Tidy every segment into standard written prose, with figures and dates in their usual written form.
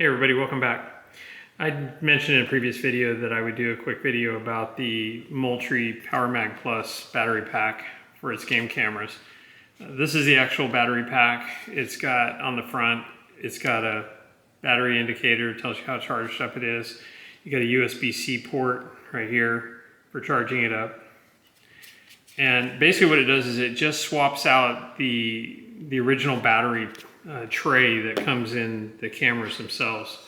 Hey everybody, welcome back. I mentioned in a previous video that I would do a quick video about the Moultrie Power Mag Plus battery pack for its game cameras. This is the actual battery pack. It's got on the front, it's got a battery indicator, tells you how charged up it is. You got a USB-C port right here for charging it up. And basically what it does is it just swaps out the original battery tray that comes in the cameras themselves.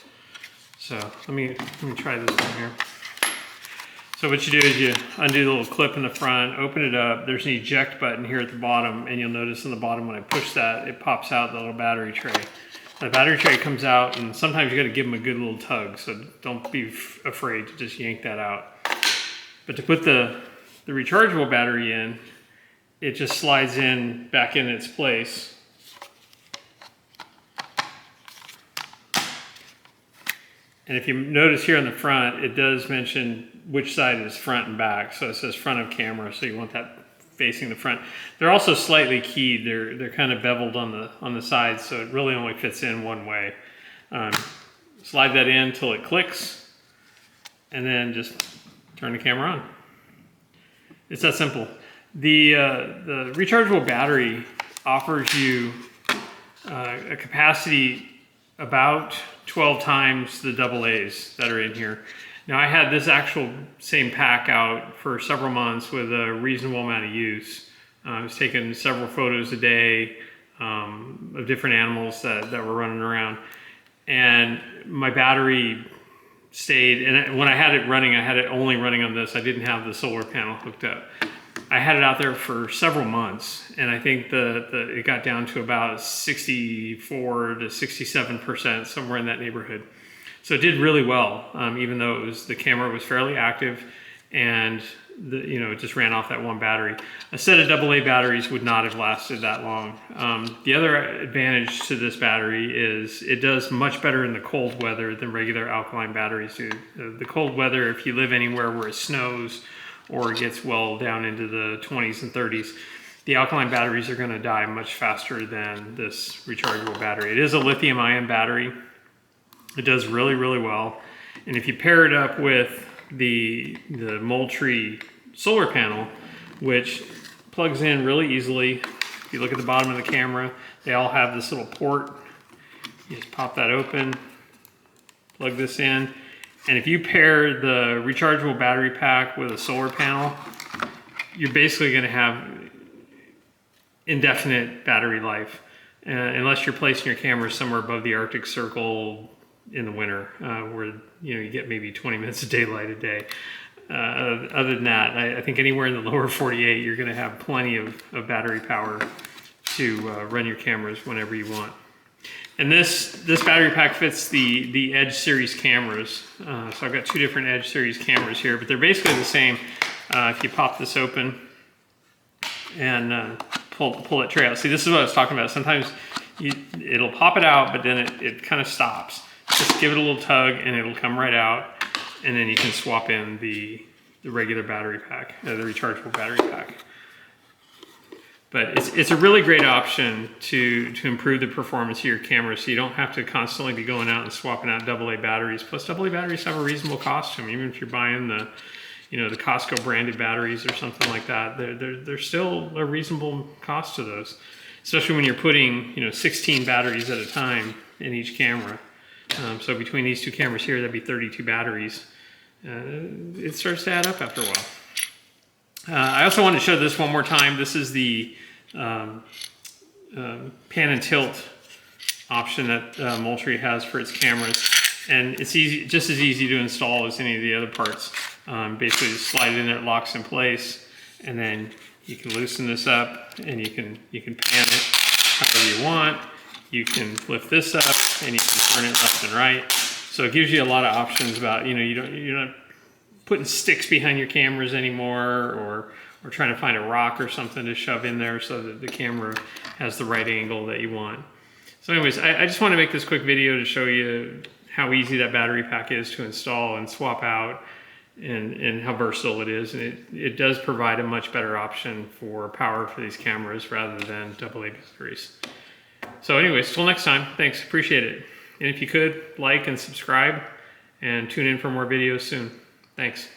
So let me try this one here. So what you do is you undo the little clip in the front, open it up. There's an eject button here at the bottom, and you'll notice on the bottom when I push that, it pops out the little battery tray. The battery tray comes out, and sometimes you got to give them a good little tug. So don't be afraid to just yank that out. But to put the rechargeable battery in, it just slides in back in its place. And if you notice here on the front, it does mention which side is front and back. So it says front of camera, so you want that facing the front. They're also slightly keyed. They're kind of beveled on the sides, so it really only fits in one way. Slide that in until it clicks, and then just turn the camera on. It's that simple. The rechargeable battery offers you a capacity about 12 times the AA's that are in here. Now I had this actual same pack out for several months with a reasonable amount of use. I was taking several photos a day of different animals that were running around. And my battery stayed, and when I had it running, I had it only running on this. I didn't have the solar panel hooked up. I had it out there for several months, and I think it got down to about 64 to 67%, somewhere in that neighborhood. So it did really well, even though the camera was fairly active, and it just ran off that one battery. A set of AA batteries would not have lasted that long. The other advantage to this battery is it does much better in the cold weather than regular alkaline batteries do. The cold weather, if you live anywhere where it snows or it gets well down into the 20s and 30s, the alkaline batteries are going to die much faster than this rechargeable battery. It is a lithium-ion battery. It does really, really well. And if you pair it up with the Moultrie solar panel, which plugs in really easily. If you look at the bottom of the camera, they all have this little port. You just pop that open, plug this in, and if you pair the rechargeable battery pack with a solar panel, you're basically going to have indefinite battery life, unless you're placing your camera somewhere above the Arctic Circle in the winter, where you get maybe 20 minutes of daylight a day. Other than that, I think anywhere in the lower 48, you're going to have plenty of battery power to run your cameras whenever you want. And this battery pack fits the Edge series cameras. So I've got two different Edge series cameras here, but they're basically the same. If you pop this open and pull that tray out. See, this is what I was talking about. Sometimes it'll pop it out, but then it kind of stops. Just give it a little tug and it'll come right out. And then you can swap in the regular battery pack, the rechargeable battery pack. But it's a really great option to improve the performance of your camera, so you don't have to constantly be going out and swapping out AA batteries. Plus, AA batteries have a reasonable cost to them. Even if you're buying the Costco branded batteries or something like that, there's still a reasonable cost to those. Especially when you're putting 16 batteries at a time in each camera. So between these two cameras here, that'd be 32 batteries. It starts to add up after a while. I also want to show this one more time. This is the pan and tilt option that Moultrie has for its cameras. And it's just as easy to install as any of the other parts. Basically just slide it in there, it locks in place, and then you can loosen this up and you can pan it however you want. You can lift this up and you can turn it left and right. So it gives you a lot of options about, you're not putting sticks behind your cameras anymore, or trying to find a rock or something to shove in there so that the camera has the right angle that you want. So anyways, I just want to make this quick video to show you how easy that battery pack is to install and swap out, and how versatile it is. And it does provide a much better option for power for these cameras rather than AA batteries. So anyways, till next time, thanks, appreciate it. And if you could, like and subscribe, and tune in for more videos soon. Thanks.